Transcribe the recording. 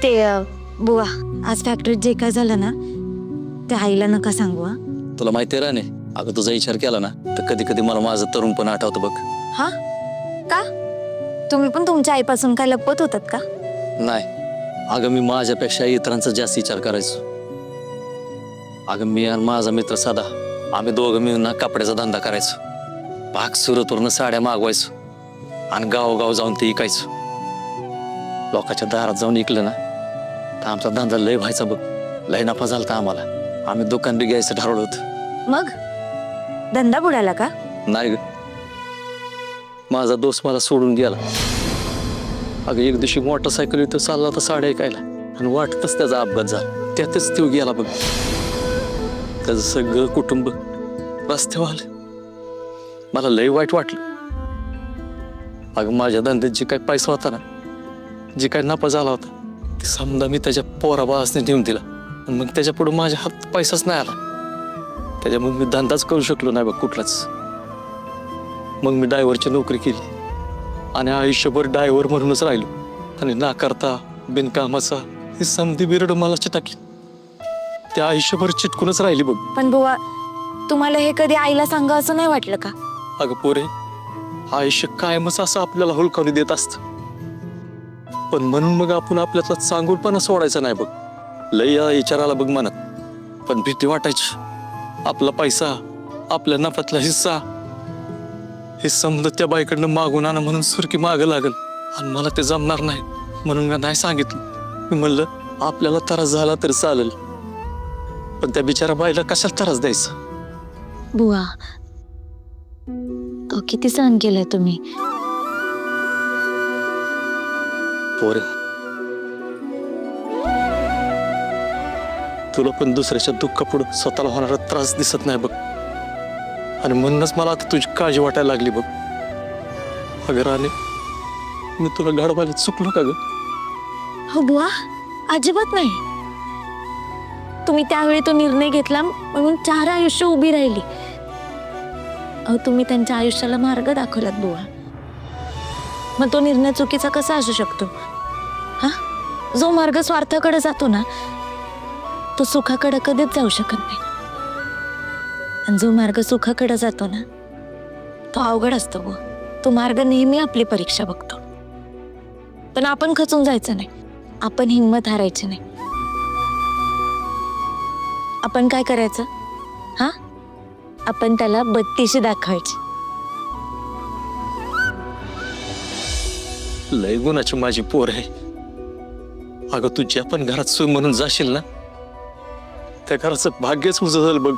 बुवा आज फॅक्टरीत जे काय झालं ना ते आईला नका सांगू हा. तुला माहिती राहणे अगं तुझा विचार केला ना तर कधी कधी मला माझं तरुण पण आठवतं बघ. हा का तुम्ही पण तुमच्या आईपासून काय लपवत होतात का? नाही अगं मी माझ्यापेक्षा इतरांचा जास्त विचार करायचो. अगं मी आणि माझा मित्र साधा आम्ही दोघं मिळून ना कपड्याचा धंदा करायचो. भाग सुरतवरनं साड्या मागवायचो आणि गावोगाव जाऊन ते विकायचो. लोकांच्या दारात जाऊन विकलं ना तर आमचा धंदा लय व्हायचा बघ. लय नफा झालता आम्हाला. आम्ही दुकान बी घ्यायचं ठरवलं होतं. मग धंदा बुडाला का? नाही ग माझा दोस्त मला सोडून गेला. अगं एक दिवशी मोटरसायकल इथं चालला होता साड्या ऐकायला आणि वाटतच त्याचा अपघात झाला. त्यातच तो गेला बघ. त्याचं सगळं कुटुंब रस्त्यावर आलं. मला लय वाईट वाटलं. अगं माझ्या धंद्यात जे काही पैसा होता ना जे काही नफा झाला होता ते समजा मी त्याच्या पोराबाळासने नेऊन दिला आणि मग त्याच्या पुढे माझ्या हात पैसाच नाही आला. त्याच्यामुळे मी धंदाच करू शकलो नाही बघ कुठलाच. मग मी ड्रायव्हरची नोकरी केली आणि आयुष्यभर ड्रायव्हर म्हणूनच राहिलो. आणि ना करता बिनकामाचा ही समधी बिरड मला चिटाकली. त्या आयुष्यभर चिटकूनच राहिली बघ. पण बुवा तुम्हाला हे कधी आईला सांगा असं नाही वाटलं का? अगं पोरे आयुष्य कायमच असं आपल्याला हुलकावणी देत असतं. पण म्हणून मग आपण आपल्यातला चांगुलपणा सोडायचा नाही बघ. लय या विचाराला बघ म्हणत पण भीती वाटायची. आपला पैसा आपल्या नफ्यातला हिस्सा हे समजा त्या बाईकडनं मागून आणा म्हणून सुरकी मागं लागल आणि मला ते जमणार नाही म्हणून मी नाही सांगितलं. मी म्हणलं आपल्याला त्रास झाला तर चालेल पण त्या बिचारा बाईला कशाला त्रास द्यायचा. बुवा किती सहन केलंय तुम्ही. पोरे तुला पण दुसऱ्याच्या दुःखापुढं स्वतःला होणारा त्रास दिसत नाही बघ. आणि म्हणूनच मला आता तुझी काळजी वाटायला लागली बघ. अगं राणे मी तुला गाडवायला चुकलो का ग? हो बुवा अजिबात नाही. तुम्ही त्यावेळी तो निर्णय घेतला म्हणून 4 आयुष्य उभी राहिली. तुम्ही त्यांच्या आयुष्याला मार्ग दाखवलात बुवा. मग तो निर्णय चुकीचा कसा असू शकतो? हा जो मार्ग स्वार्थाकडे जातो ना तो सुखाकडे कधीच जाऊ शकत नाही. आणि जो मार्ग सुखाकडे जातो ना तो अवघड असतो बुवा. तो मार्ग नेहमी आपली परीक्षा बघतो. पण आपण खचून जायचं नाही. आपण हिंमत हारायची नाही. आपण काय करायचं? हा आपण त्याला बत्तीशी दाखवायची. लय गुणाची माझी पोर आहे. अगं तू ज्या पण घरात सून म्हणून जाशील ना त्या घराचं भाग्यच उजळलं बघ.